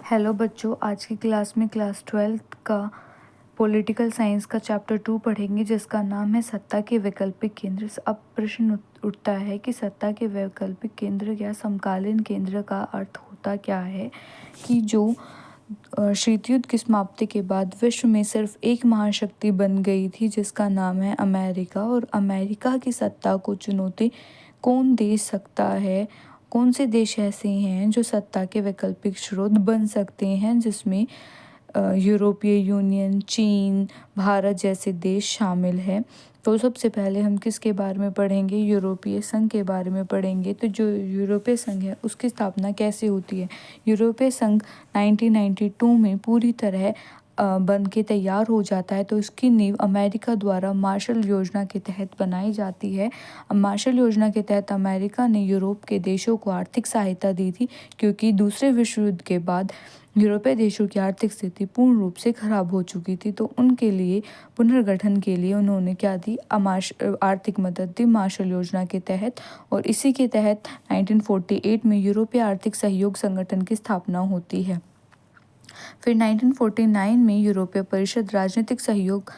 Hello बच्चों, आज की क्लास में क्लास 12th का पॉलिटिकल साइंस का चैप्टर 2 पढ़ेंगे जिसका नाम है सत्ता के वैकल्पिक केंद्र। अब प्रश्न उठता है कि सत्ता के वैकल्पिक केंद्र या समकालीन केंद्र का अर्थ होता क्या है कि जो शीत युद्ध की समाप्ति के बाद विश्व में सिर्फ एक महाशक्ति बन गई थी जिसका नाम है अमेरिका, और अमेरिका की सत्ता को चुनौती कौन दे सकता है। कौन से देश ऐसे हैं जो सत्ता के वैकल्पिक स्रोत बन सकते हैं, जिसमें यूरोपीय यूनियन, चीन, भारत जैसे देश शामिल हैं। तो सबसे पहले हम किसके बारे में पढ़ेंगे? यूरोपीय संघ के बारे में पढ़ेंगे। तो जो यूरोपीय संघ है उसकी स्थापना कैसे होती है? यूरोपीय संघ 1992 में पूरी तरह बन के तैयार हो जाता है। तो इसकी नींव अमेरिका द्वारा मार्शल योजना के तहत बनाई जाती है। मार्शल योजना के तहत अमेरिका ने यूरोप के देशों को आर्थिक सहायता दी थी, क्योंकि दूसरे विश्व युद्ध के बाद यूरोपीय देशों की आर्थिक स्थिति पूर्ण रूप से खराब हो चुकी थी। तो उनके लिए पुनर्गठन के लिए उन्होंने क्या दी? आर्थिक मदद दी मार्शल योजना के तहत। और इसी के तहत 1948 में यूरोपीय आर्थिक सहयोग संगठन की स्थापना होती है। फिर 1949 में यूरोपीय परिषद राजनीतिक सहयोग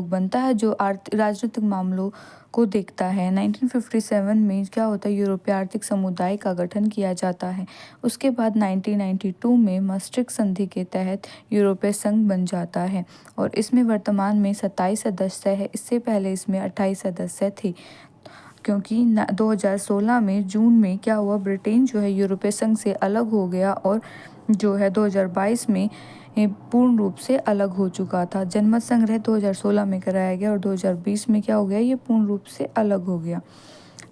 बनता है जो राजनीतिक मामलों को देखता है। 1957 में क्या होता है? यूरोपीय आर्थिक समुदाय का गठन किया जाता है। उसके बाद 1992 में maastricht संधि के तहत यूरोपीय संघ बन जाता है और इसमें वर्तमान में 27 सदस्य है। इससे पहले इसमें 28 सदस्य थे, क्योंकि 2016 में जून में क्या हुआ? ब्रिटेन जो है यूरोपीय संघ से अलग हो गया और जो है 2022 में पूर्ण रूप से अलग हो चुका था। जनमत संग्रह 2016 में कराया गया और 2020 में क्या हो गया? ये पूर्ण रूप से अलग हो गया।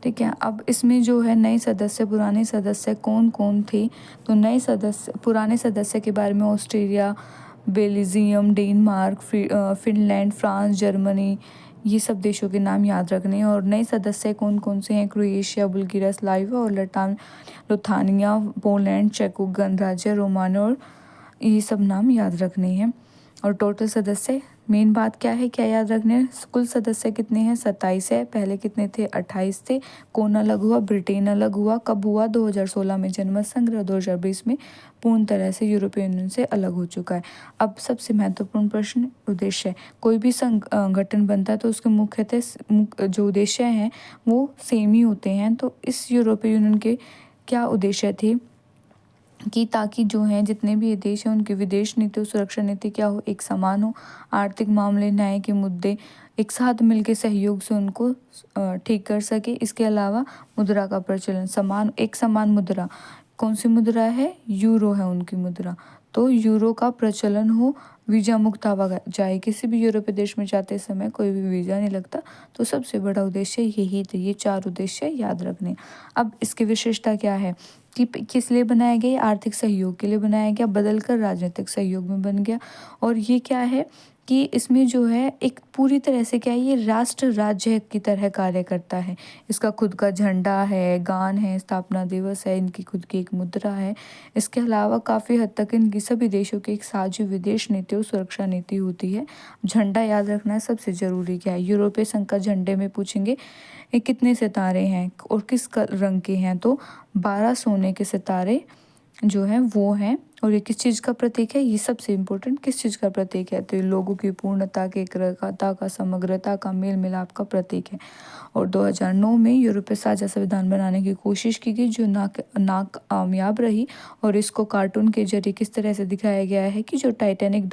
ठीक है। अब इसमें जो है नए सदस्य, पुराने सदस्य कौन कौन थे? तो नए सदस्य, पुराने सदस्य के बारे में Australia, Belgium, Denmark, Finland, France, Germany, ये सब देशों के नाम याद रखने हैं। और नए सदस्य कौन कौन से हैं? क्रोएशिया, बुल्गारिया, स्लोवाकिया और लिथुआनिया, पोलैंड, चेक गणराज्य, रोमानिया, और ये सब नाम याद रखने हैं। और टोटल सदस्य, मेन बात क्या है, क्या याद रखने हैं? कुल सदस्य कितने हैं? 27 है। पहले कितने थे? 28 थे। कौन अलग हुआ? ब्रिटेन अलग हुआ। कब हुआ? 2016 में जनमत संग्रह, 2020 में पूर्ण तरह से यूरोपीय यूनियन से अलग हो चुका है। अब सबसे महत्वपूर्ण प्रश्न, उद्देश्य। कोई भी संगठन बनता है तो उसके मुख्यतः जो उद्देश्य हैं वो सेम ही होते हैं। तो इस यूरोपीय यूनियन के क्या उद्देश्य थे कि ताकि जो हैं जितने भी ये देश हैं उनकी विदेश नीति और सुरक्षा नीति क्या हो? एक समान हो। आर्थिक मामले, न्याय के मुद्दे एक साथ मिलकर सहयोग से उनको ठीक कर सके। इसके अलावा मुद्रा का प्रचलन, एक समान मुद्रा। कौन सी मुद्रा है? यूरो है उनकी मुद्रा। तो यूरो का प्रचलन हो, वीज़ा मुक्त आवाजाही, किसी भी यूरोपीय देश में जाते समय कोई भी वीज़ा नहीं लगता। तो सबसे बड़ा उद्देश्य यही थे, ये 4 उद्देश्य याद रखने। अब इसकी विशेषता क्या है कि किस लिए बनाया गया? आर्थिक सहयोग के लिए बनाया गया, बदलकर राजनीतिक सहयोग में बन गया। और ये क्या है कि इसमें जो है एक पूरी तरह से क्या है, ये राष्ट्र राज्य की तरह कार्य करता है। इसका खुद का झंडा है, गान है, स्थापना दिवस है, इनकी खुद की एक मुद्रा है। इसके अलावा काफ़ी हद तक इनकी सभी देशों की एक साझी विदेश नीति और सुरक्षा नीति होती है। झंडा याद रखना है सबसे ज़रूरी। क्या है? यूरोपीय संघ का झंडे में पूछेंगे ये कितने सितारे हैं और किस रंग के हैं? तो 12 सोने के सितारे जो हैं वो हैं। और ये किस चीज़ का प्रतीक है? ये सबसे इम्पोर्टेंट, किस चीज़ का प्रतीक है? तो ये लोगों की पूर्णता के, एकता का, समग्रता का, मेल मिलाप का प्रतीक है। और 2009 में यूरोपीय साझा संविधान बनाने की कोशिश की गई जो नाकामयाब रही। और इसको कार्टून के जरिए किस तरह से दिखाया गया है कि जो टाइटैनिक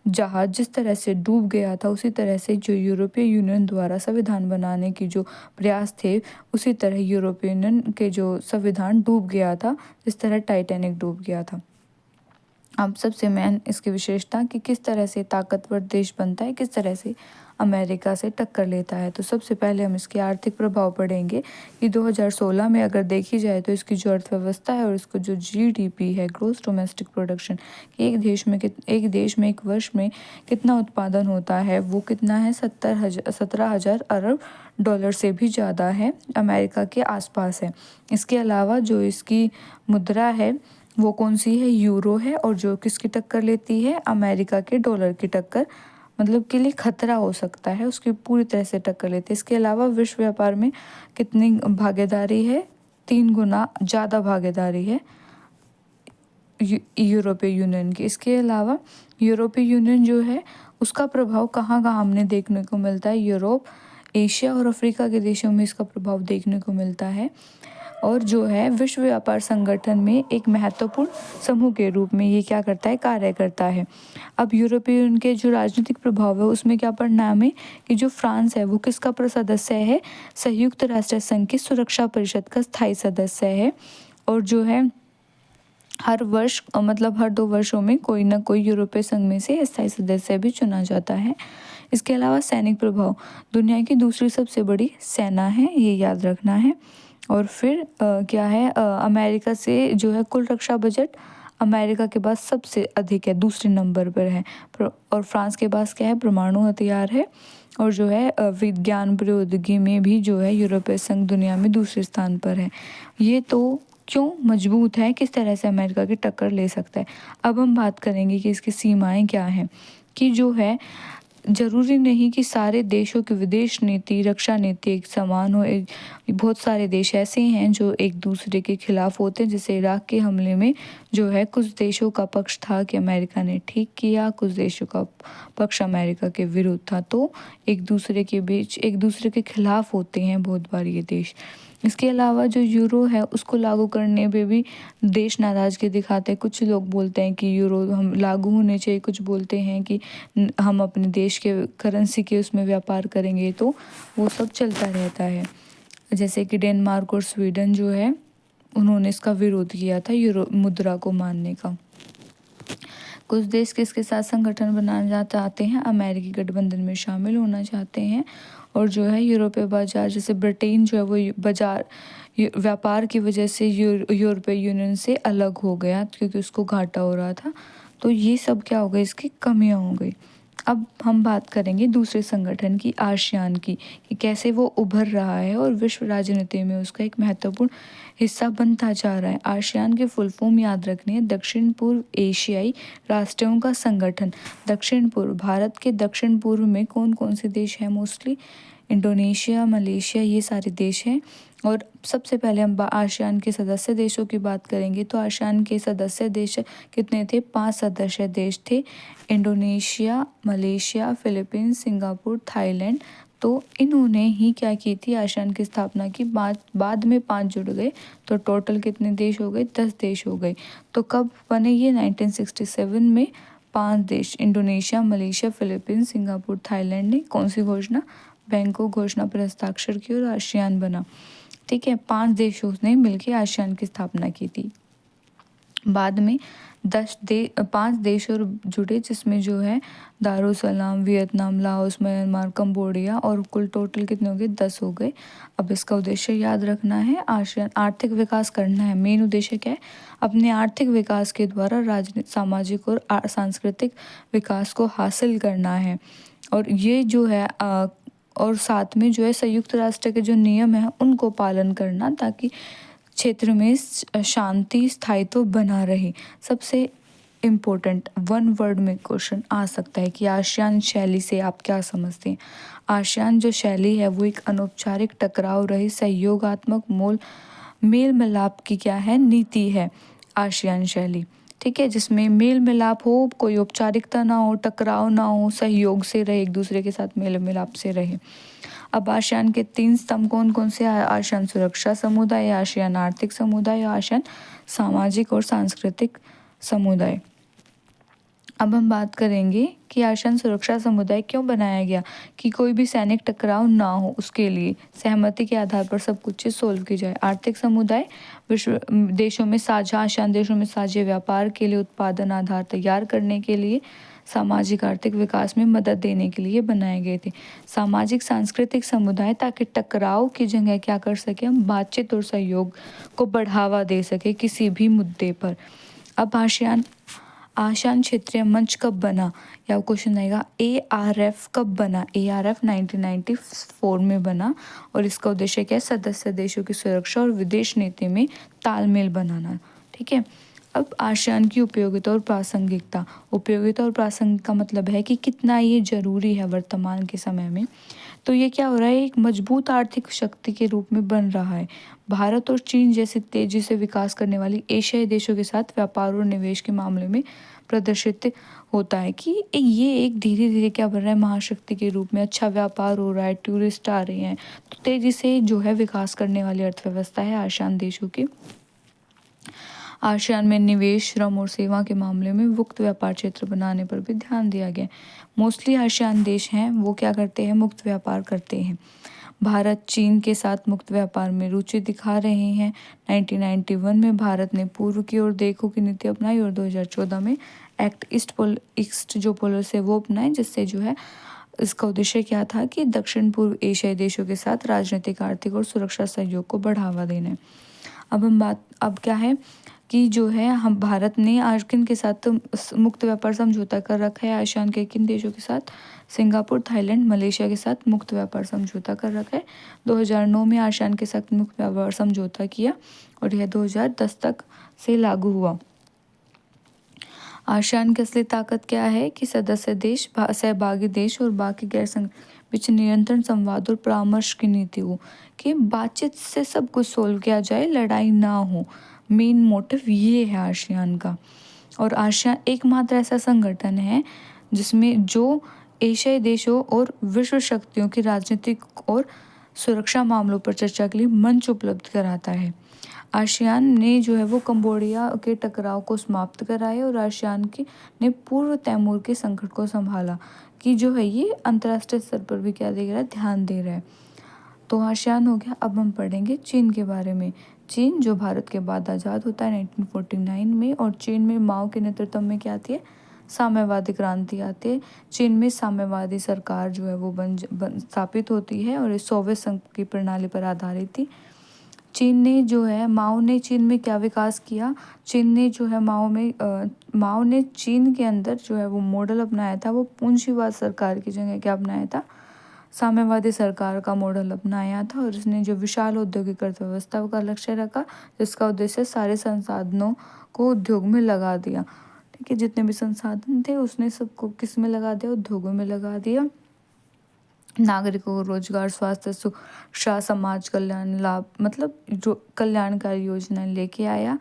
जहाज जिस तरह से डूब गया था, उसी तरह से जो यूरोपीय यूनियन द्वारा संविधान बनाने की जो प्रयास थे, उसी तरह यूरोपीय यूनियन के जो संविधान डूब गया था, जिस तरह टाइटैनिक डूब गया था। अब सबसे मेन इसकी विशेषता कि किस तरह से ताकतवर देश बनता है, किस तरह से अमेरिका से टक्कर लेता है। तो सबसे पहले हम इसके आर्थिक प्रभाव पढ़ेंगे कि 2016 में अगर देखी जाए तो इसकी जो अर्थव्यवस्था है और इसको जो जीडीपी है, ग्रोस डोमेस्टिक प्रोडक्शन, कि एक देश में एक वर्ष में कितना उत्पादन होता है, वो कितना है? 17,000 अरब डॉलर से भी ज़्यादा है, अमेरिका के आसपास है। इसके अलावा जो इसकी मुद्रा है वो कौन सी है? यूरो है। और जो किसकी टक्कर लेती है? अमेरिका के डॉलर की टक्कर, मतलब के लिए खतरा हो सकता है, उसकी पूरी तरह से टक्कर लेती है। इसके अलावा विश्व व्यापार में कितनी भागीदारी है? 3 गुना ज़्यादा भागीदारी है यूरोपीय यूनियन की। इसके अलावा यूरोपीय यूनियन जो है उसका प्रभाव कहाँ कहाँ हमने देखने को मिलता है, यूरोप, एशिया और अफ्रीका के देशों में इसका प्रभाव देखने को मिलता है। और जो है विश्व व्यापार संगठन में एक महत्वपूर्ण समूह के रूप में ये क्या करता है, कार्य करता है। अब यूरोपीय यूनियन के जो राजनीतिक प्रभाव है उसमें क्या परिणाम है कि जो फ्रांस है वो किसका सदस्य है, संयुक्त राष्ट्र संघ की सुरक्षा परिषद का स्थायी सदस्य है। और जो है हर वर्ष मतलब हर 2 वर्षों में कोई ना कोई यूरोपीय संघ में से स्थायी सदस्य भी चुना जाता है। इसके अलावा सैनिक प्रभाव, दुनिया की दूसरी सबसे बड़ी सेना है, ये याद रखना है। और फिर क्या है, अमेरिका से जो है कुल रक्षा बजट अमेरिका के पास सबसे अधिक है, दूसरे नंबर पर है। और फ्रांस के पास क्या है, परमाणु हथियार है। और जो है विज्ञान प्रौद्योगिकी में भी जो है यूरोपीय संघ दुनिया में दूसरे स्थान पर है। ये तो क्यों मजबूत है, किस तरह से अमेरिका की टक्कर ले सकता है। अब हम बात करेंगे कि इसकी सीमाएं क्या हैं, कि जो है ज़रूरी नहीं कि सारे देशों की विदेश नीति, रक्षा नीति एक समान हो। बहुत सारे देश ऐसे हैं जो एक दूसरे के खिलाफ होते हैं। जैसे इराक के हमले में जो है कुछ देशों का पक्ष था कि अमेरिका ने ठीक किया, कुछ देशों का पक्ष अमेरिका के विरुद्ध था। तो एक दूसरे के बीच एक दूसरे के खिलाफ होते हैं बहुत बार ये देश। इसके अलावा जो यूरो है उसको लागू करने पे भी देश नाराज़गी दिखाते हैं। कुछ लोग बोलते हैं कि यूरो हम लागू होने चाहिए, कुछ बोलते हैं कि हम अपने देश के करेंसी के उसमें व्यापार करेंगे। तो वो सब चलता रहता है। जैसे कि डेनमार्क और स्वीडन जो है उन्होंने इसका विरोध किया था यूरो मुद्रा को मानने का। कुछ देश किसके साथ संगठन बनाना चाहते हैं, अमेरिकी गठबंधन में शामिल होना चाहते हैं। और जो है यूरोपीय बाजार, जैसे ब्रिटेन जो है वो बाजार व्यापार की वजह से यूरोपीय यूनियन से अलग हो गया क्योंकि उसको घाटा हो रहा था। तो ये सब क्या हो गई, इसकी कमियां हो गई। अब हम बात करेंगे दूसरे संगठन की, आसियान की, कि कैसे वो उभर रहा है और विश्व राजनीति में उसका एक महत्वपूर्ण हिस्सा बनता जा रहा है। आसियान के फुल फॉर्म याद रखनी है, दक्षिण पूर्व एशियाई राष्ट्रों का संगठन। दक्षिण पूर्व, भारत के दक्षिण पूर्व में कौन कौन से देश हैं, मोस्टली इंडोनेशिया, मलेशिया, ये सारे देश हैं। और सबसे पहले हम आसियान के सदस्य देशों की बात करेंगे तो आसियान के सदस्य देश कितने थे, 5 सदस्य देश थे, Indonesia, Malaysia, Philippines, Singapore, Thailand. तो इन्होंने ही क्या की थी, आसियान की स्थापना की। बाद में 5 जुड़ गए तो टोटल कितने देश हो गए, 10 देश हो गए। तो कब बने ये, 1967 में 5 देश, Indonesia, Malaysia, Philippines, Singapore, Thailand ने कौन सी घोषणा, बैंकॉक घोषणा पर हस्ताक्षर किए और आसियान बना। ठीक है, 5 देशों ने मिलकर आसियान की स्थापना की थी। बाद में 5 देश और जुड़े जिसमें जो है Darussalam, Vietnam, Laos, Myanmar, Cambodia, और कुल टोटल कितने हो गए, 10 हो गए। अब इसका उद्देश्य याद रखना है, आसियान आर्थिक विकास करना है। मेन उद्देश्य क्या है, अपने आर्थिक विकास के द्वारा राजनीतिक, सामाजिक और सांस्कृतिक विकास को हासिल करना है। और ये जो है और साथ में जो है संयुक्त राष्ट्र के जो नियम है उनको पालन करना, ताकि क्षेत्र में शांति, स्थायित्व बना रहे। सबसे इम्पोर्टेंट 1 वर्ड में क्वेश्चन आ सकता है कि आसियान शैली से आप क्या समझते हैं। आसियान जो शैली है वो एक अनौपचारिक, टकराव रहित, सहयोगात्मक, मेल मिलाप की क्या है, नीति है आसियान शैली। ठीक है, जिसमें मेल मिलाप हो, कोई औपचारिकता ना हो, टकराव ना हो, सहयोग से रहे, एक दूसरे के साथ मेल मिलाप से रहे। अब आसियान के 3 स्तंभ कौन कौन से, आसियान सुरक्षा समुदाय, आसियान आर्थिक समुदाय, आसियान सामाजिक और सांस्कृतिक समुदाय। अब हम बात करेंगे कि आसियान सुरक्षा समुदाय क्यों बनाया गया, कि कोई भी सैनिक टकराव ना हो, उसके लिए सहमति के आधार पर सब कुछ चीज़ सोल्व की जाए। आर्थिक समुदाय, विश्व देशों में साझा, आसियान देशों में साझे व्यापार के लिए, उत्पादन आधार तैयार करने के लिए, सामाजिक आर्थिक विकास में मदद देने के लिए बनाए गए थे। सामाजिक सांस्कृतिक समुदाय, ताकि टकराव की जगह क्या कर सके, हम बातचीत और सहयोग को बढ़ावा दे सके किसी भी मुद्दे पर। अब आसियान क्षेत्रीय मंच कब बना, या क्वेश्चन आएगा ARF कब बना। ARF 1994 में बना और इसका उद्देश्य क्या है, सदस्य देशों की सुरक्षा और विदेश नीति में तालमेल बनाना। ठीक है, अब आसियान की उपयोगिता और प्रासंगिकता। उपयोगिता और प्रासंगिकता का मतलब है कि कितना ये जरूरी है वर्तमान के समय में। तो ये क्या हो रहा है, एक मजबूत आर्थिक शक्ति के रूप में बन रहा है। भारत और चीन जैसे तेजी से विकास करने वाली एशियाई देशों के साथ व्यापार और निवेश के मामले में प्रदर्शित होता है कि ये एक धीरे धीरे क्या बन रहा है, महाशक्ति के रूप में। अच्छा व्यापार हो रहा है, टूरिस्ट आ रहे हैं, तो तेजी से जो है विकास करने वाली अर्थव्यवस्था है आसियान देशों की। आसियान में निवेश, श्रम और सेवा के मामले में मुक्त व्यापार क्षेत्र बनाने पर भी ध्यान दिया गया। मोस्टली आसियान देश हैं वो क्या करते हैं, मुक्त व्यापार करते हैं। भारत चीन के साथ मुक्त व्यापार में रुचि दिखा रहे हैं। 1991 में भारत ने पूर्व की ओर देखो की नीति अपनाई और 2014 में एक्ट ईस्ट जो पॉलिसी है वो अपनाई, जिससे जो है इसका उद्देश्य क्या था कि दक्षिण पूर्व एशियाई देशों के साथ राजनीतिक, आर्थिक और सुरक्षा सहयोग को बढ़ावा देना है। अब क्या है कि जो है हम भारत ने आज किन के साथ मुक्त व्यापार समझौता कर रखा है, आसियान के किन देशों के साथ, सिंगापुर, थाईलैंड, मलेशिया के साथ मुक्त व्यापार समझौता कर रखा है। 2009 में आसियान के साथ मुक्त व्यापार समझौता किया और यह 2010 तक से लागू हुआ। आसियान की असली ताकत क्या है कि सदस्य देश, सहभागी देश और बाकी गैर संघ बीच निरंतर संवाद और परामर्श की नीति हो कि बातचीत से सब कुछ सोल्व किया जाए, लड़ाई ना हो। मेन मोटिव ये है आसियान का। और आसियान एकमात्र ऐसा संगठन है जिसमें जो एशियाई देशों और विश्व शक्तियों की राजनीतिक और सुरक्षा मामलों पर चर्चा के लिए मंच उपलब्ध कराता है। आसियान ने जो है वो कंबोडिया के टकराव को समाप्त कराया और आसियान के ने पूर्व तैमूर के संकट को संभाला कि जो है ये अंतर्राष्ट्रीय स्तर पर भी क्या दे रहा है, ध्यान दे रहा है। तो आसियान हो गया। अब हम पढ़ेंगे चीन के बारे में। चीन जो भारत के बाद आज़ाद होता है 1949 में, और चीन में माओ के नेतृत्व में क्या आती है, साम्यवादी क्रांति आती है। चीन में साम्यवादी सरकार जो है वो स्थापित होती है और इस सोवियत संघ की प्रणाली पर आधारित थी। चीन ने जो है माओ ने चीन में क्या विकास किया, चीन ने जो है माओ ने चीन के अंदर जो है वो मॉडल अपनाया था, वो पूंजीवाद सरकार की जगह क्या अपनाया था, साम्यवादी सरकार का मॉडल अपनाया था। और इसने जो विशाल औद्योगिक अर्थव्यवस्था का लक्ष्य रखा, जिसका उद्देश्य सारे संसाधनों को उद्योग में लगा दिया। ठीक है, जितने भी संसाधन थे उसने सबको किस में लगा दिया, उद्योगों में लगा दिया। नागरिकों को रोजगार, स्वास्थ्य, शिक्षा, समाज कल्याण लाभ, मतलब जो कल्याणकारी योजनाएं लेके आया।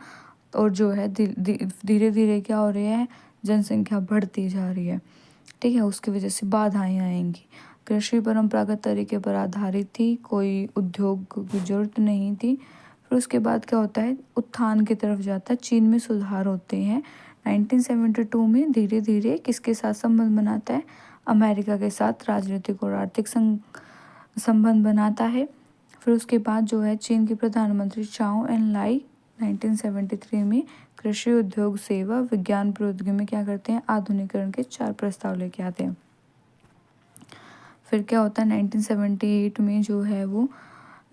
और जो है धीरे धीरे क्या हो रही है, जनसंख्या बढ़ती जा रही है। ठीक है, उसकी वजह से बाधाएं आएंगी। कृषि परंपरागत तरीके पर आधारित थी, कोई उद्योग की जरूरत नहीं थी। फिर उसके बाद क्या होता है, उत्थान की तरफ जाता है, चीन में सुधार होते हैं। 1972 में धीरे धीरे किसके साथ संबंध बनाता है, अमेरिका के साथ राजनीतिक और आर्थिक संबंध बनाता है। फिर उसके बाद जो है चीन के प्रधानमंत्री चाओ एन लाई 1973 में कृषि, उद्योग, सेवा, विज्ञान, प्रौद्योगिकी में क्या करते हैं, आधुनिकीकरण के 4 प्रस्ताव लेके आते हैं। फिर क्या होता है 1978 में जो है वो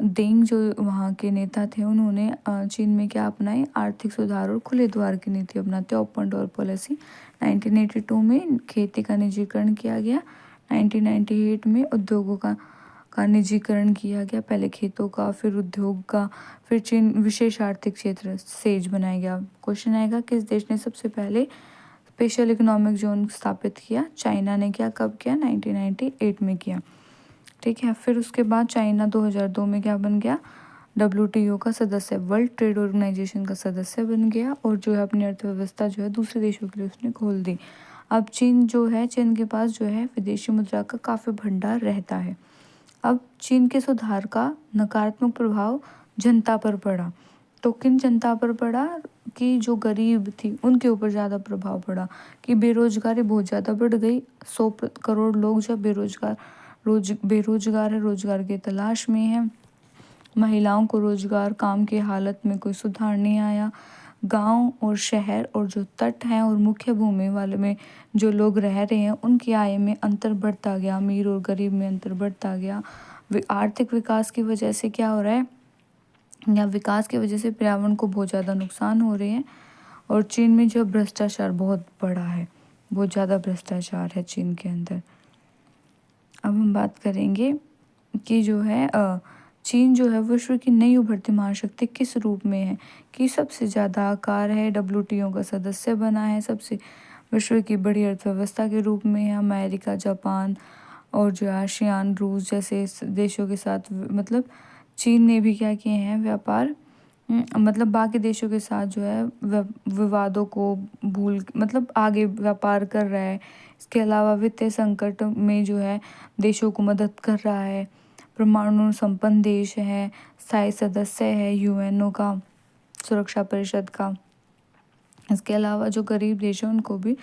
देंग जो वहाँ के नेता थे, उन्होंने चीन में क्या अपनाई, आर्थिक सुधार और खुले द्वार की नीति अपनाते, ओपन डोर पॉलिसी। 1982 में खेती का निजीकरण किया गया। 1998 में उद्योगों का निजीकरण किया गया, पहले खेतों का, फिर उद्योग का। फिर चीन विशेष आर्थिक क्षेत्र सेज बनाया गया। क्वेश्चन आएगा, किस देश ने सबसे पहले स्पेशल इकोनॉमिक जोन स्थापित किया, चाइना ने किया, कब किया, 1998 में किया। ठीक है, फिर उसके बाद चाइना 2002 में क्या बन गया, WTO का सदस्य, वर्ल्ड ट्रेड ऑर्गेनाइजेशन का सदस्य बन गया। और जो है अपनी अर्थव्यवस्था जो है दूसरे देशों के लिए उसने खोल दी। अब चीन जो है, चीन के पास जो है विदेशी मुद्रा का काफ़ी भंडार रहता है। अब चीन के सुधार का नकारात्मक प्रभाव जनता पर पड़ा। तो किन जनता पर पड़ा, कि जो गरीब थी उनके ऊपर ज़्यादा प्रभाव पड़ा, कि बेरोजगारी बहुत ज़्यादा बढ़ गई। 100 करोड़ लोग जब बेरोजगार है, रोजगार की तलाश में है। महिलाओं को रोजगार, काम की हालत में कोई सुधार नहीं आया। गांव और शहर और जो तट हैं और मुख्य भूमि वाले में जो लोग रह रहे हैं, उनकी आय में अंतर बढ़ता गया, अमीर और गरीब में अंतर बढ़ता गया। आर्थिक विकास की वजह से क्या हो रहा है, या विकास की वजह से पर्यावरण को बहुत ज़्यादा नुकसान हो रहे हैं। और चीन में जो भ्रष्टाचार बहुत बड़ा है, बहुत ज़्यादा भ्रष्टाचार है चीन के अंदर। अब हम बात करेंगे कि जो है चीन जो है विश्व की नई उभरती महाशक्ति किस रूप में है, कि सबसे ज़्यादा आकार है, WTO का सदस्य बना है, सबसे विश्व की बड़ी अर्थव्यवस्था के रूप में है, अमेरिका, जापान और जो आसियान, रूस जैसे देशों के साथ मतलब चीन ने भी क्या किए हैं व्यापार, मतलब बाकी देशों के साथ जो है विवादों को भूल मतलब आगे व्यापार कर रहा है। इसके अलावा वित्तीय संकट में जो है देशों को मदद कर रहा है। परमाणु संपन्न देश है, स्थायी सदस्य है यूएनओ का, सुरक्षा परिषद का। इसके अलावा जो गरीब देश हैं उनको भी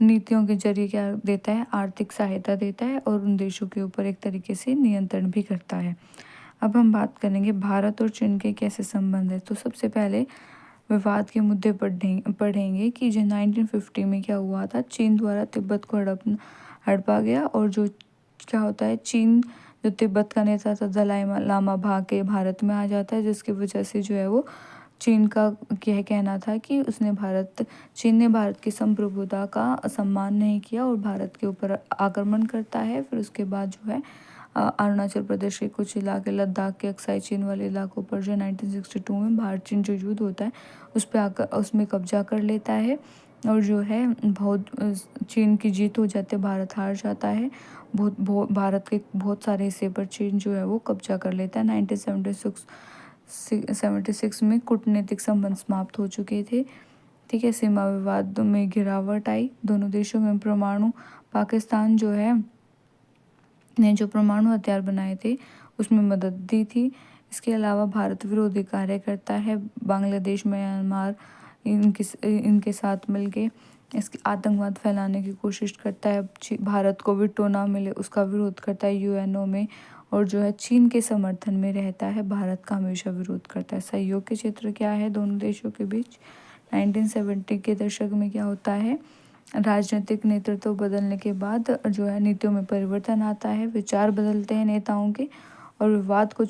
नीतियों के जरिए क्या देता है, आर्थिक सहायता देता है और उन देशों के ऊपर एक तरीके से नियंत्रण भी करता है। अब हम बात करेंगे भारत और चीन के कैसे संबंध है। तो सबसे पहले विवाद के मुद्दे पढ़ेंगे कि जो 1950 में क्या हुआ था, चीन द्वारा तिब्बत को हड़पा गया और जो क्या होता है, चीन जो तिब्बत का नेता था दलाई लामा भाग के भारत में आ जाता है, जिसकी वजह से जो है वो चीन का यह कहना था कि चीन ने भारत की संप्रभुता का सम्मान नहीं किया और भारत के ऊपर आक्रमण करता है। फिर उसके बाद जो है अरुणाचल प्रदेश के कुछ इलाके, लद्दाख के अक्साई चीन वाले इलाकों पर जो 1962 में भारत चीन जो युद्ध होता है उसमें कब्जा कर लेता है और जो है बहुत चीन की जीत हो जाती है, भारत हार जाता है। भारत के बहुत सारे हिस्से पर चीन जो है वो कब्जा कर लेता है। 1976 में कूटनीतिक संबंध समाप्त हो चुके थे। ठीक है, सीमा विवाद में गिरावट आई दोनों देशों में। पाकिस्तान जो है ने जो परमाणु हथियार बनाए थे उसमें मदद दी थी। इसके अलावा भारत विरोधी कार्य करता है, बांग्लादेश, म्यांमार इनके साथ मिलके इसके आतंकवाद फैलाने की कोशिश करता है। भारत को विटो ना मिले उसका विरोध करता है यूएनओ में, और जो है चीन के समर्थन में रहता है, भारत का हमेशा विरोध करता है। सहयोग के क्षेत्र क्या है दोनों देशों के बीच, 1970 के दशक में क्या होता है, राजनीतिक नेतृत्व बदलने के बाद जो है नीतियों में परिवर्तन आता है, विचार बदलते हैं नेताओं के और विवाद को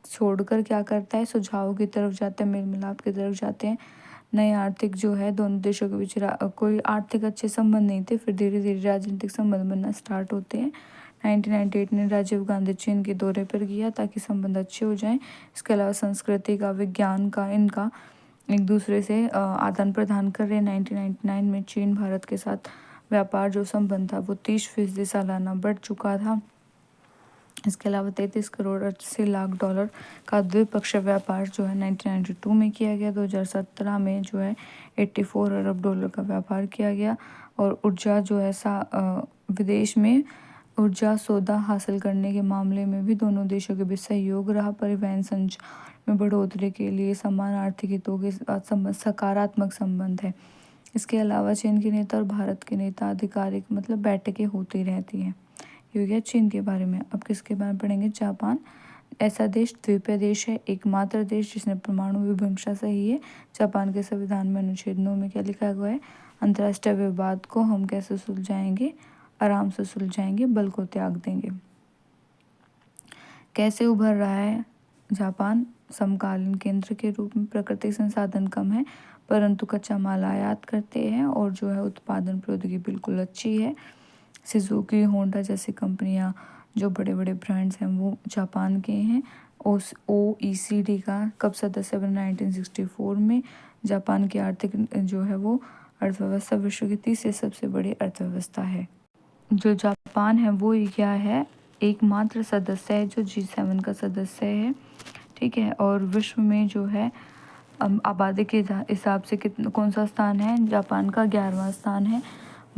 छोड़कर क्या करता है, सुझाव की तरफ जाते हैं, मेल मिलाप की तरफ जाते हैं। नए आर्थिक जो है दोनों देशों के बीच कोई आर्थिक अच्छे संबंध नहीं थे, फिर धीरे धीरे राजनीतिक संबंध बनना स्टार्ट होते हैं। 1998 में राजीव गांधी चीन के दौरे पर गया ताकि संबंध अच्छे हो जाएं। इसके अलावा संस्कृति का, विज्ञान का, इनका एक दूसरे से आदान प्रदान कर रहे हैं। 1999 में चीन भारत के साथ व्यापार जो संबंध था वो 30% सालाना बढ़ चुका था। इसके अलावा 33 करोड़ 80 लाख डॉलर का द्विपक्षीय व्यापार जो है 1992 में किया गया। 2017 में जो है 84 अरब डॉलर का व्यापार किया गया। और ऊर्जा जो है विदेश में ऊर्जा सौदा हासिल करने के मामले में भी दोनों देशों के बीच सहयोग रहा। परिवहन संचार में बढ़ोतरी के लिए समान आर्थिक हितों के साथ सकारात्मक संबंध है। इसके अलावा चीन के नेता और भारत के नेता आधिकारिक मतलब बैठकें होती रहती हैं। ये हो गया चीन के बारे में। अब किसके बारे में पढ़ेंगे, जापान। ऐसा देश, द्वीपीय देश है, एकमात्र देश जिसने परमाणु विभंसा सही है। जापान के संविधान में अनुच्छेद 9 में क्या लिखा हुआ है, अंतर्राष्ट्रीय विवाद को हम कैसे सुलझाएंगे, आराम से सुलझाएंगे, बल को त्याग देंगे। कैसे उभर रहा है जापान, समकालीन केंद्र के रूप में। प्राकृतिक संसाधन कम है परंतु कच्चा माल आयात करते हैं और जो है उत्पादन प्रौद्योगिकी बिल्कुल अच्छी है। सुजुकी, होंडा जैसी कंपनियां, जो बड़े बड़े ब्रांड्स हैं वो जापान के हैं। OECD का कब सदस्य बना, 1964 में। जापान की आर्थिक जो है वो अर्थव्यवस्था विश्व की तीसरी सबसे बड़ी अर्थव्यवस्था है। जो जापान है वो क्या है, एकमात्र सदस्य है जो G7 का सदस्य है। ठीक है, और विश्व में जो है आबादी के हिसाब से कौन सा स्थान है, जापान का 11वां स्थान है।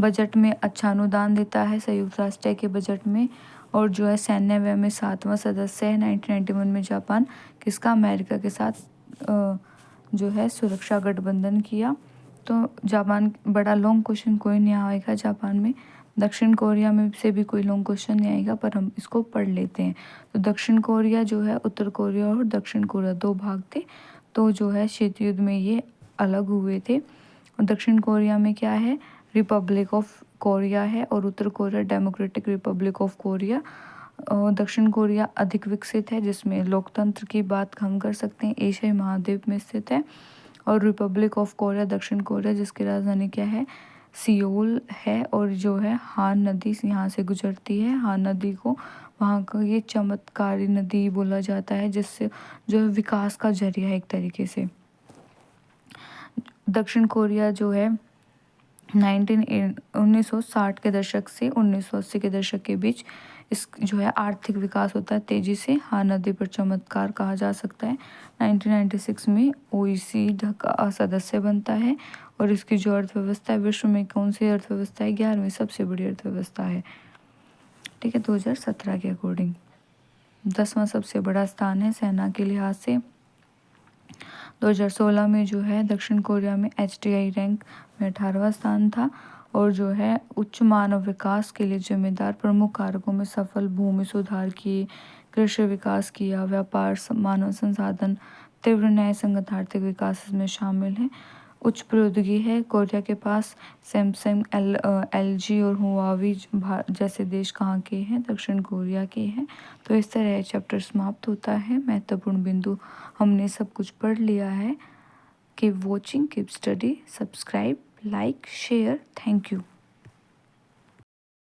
बजट में अच्छा अनुदान देता है संयुक्त राष्ट्र के बजट में, और जो है सैन्य व्यय में 7वां सदस्य है। 1991 में जापान किसका, अमेरिका के साथ जो है सुरक्षा गठबंधन किया। तो जापान, बड़ा लॉन्ग क्वेश्चन कोई नहीं आएगा जापान में। दक्षिण कोरिया में से भी कोई लॉन्ग क्वेश्चन नहीं आएगा, पर हम इसको पढ़ लेते हैं। तो दक्षिण कोरिया जो है, उत्तर कोरिया और दक्षिण कोरिया दो भाग थे, तो जो है शीत युद्ध में ये अलग हुए थे। और दक्षिण कोरिया में क्या है, रिपब्लिक ऑफ कोरिया है, और उत्तर Korea Democratic Republic of Korea. और दक्षिण कोरिया अधिक विकसित है, जिसमें लोकतंत्र की बात हम कर सकते हैं, एशियाई महाद्वीप में स्थित है। और रिपब्लिक ऑफ कोरिया, दक्षिण कोरिया, जिसकी राजधानी क्या है, सियोल है और जो है हान नदी यहाँ से गुजरती है। हान नदी को वहाँ का ये चमत्कारी नदी बोला जाता है, जिससे जो है विकास का जरिया है एक तरीके से। दक्षिण कोरिया जो है 1960 के दशक से 1980 के दशक के बीच इस जो है आर्थिक विकास होता है तेज़ी से। हान नदी पर चमत्कार कहा जा सकता है। 1996 में OECD का सदस्य बनता है और इसकी जो अर्थव्यवस्था है विश्व में कौन सी अर्थव्यवस्था है, 11वीं सबसे बड़ी अर्थव्यवस्था है, ठीक है, 2017 के अकॉर्डिंग। 10वां सबसे बड़ा स्थान है सेना के लिहाज से। 2016 में जो है दक्षिण कोरिया में HDI रैंक में 18वां स्थान था और जो है उच्च मानव विकास के लिए जिम्मेदार प्रमुख कारकों में सफल भूमि सुधार किए, कृषि विकास किया, व्यापार, मानव संसाधन, तीव्र न्याय संगत आर्थिक विकास इसमें शामिल है। उच्च प्रौद्योगिकी है। कोरिया के पास सैमसंग, LG और हुआवी जैसे देश कहाँ के हैं, दक्षिण कोरिया के हैं। तो इस तरह चैप्टर समाप्त होता है। महत्वपूर्ण बिंदु हमने सब कुछ पढ़ लिया है। Keep watching, keep study, subscribe, like, share. Thank you.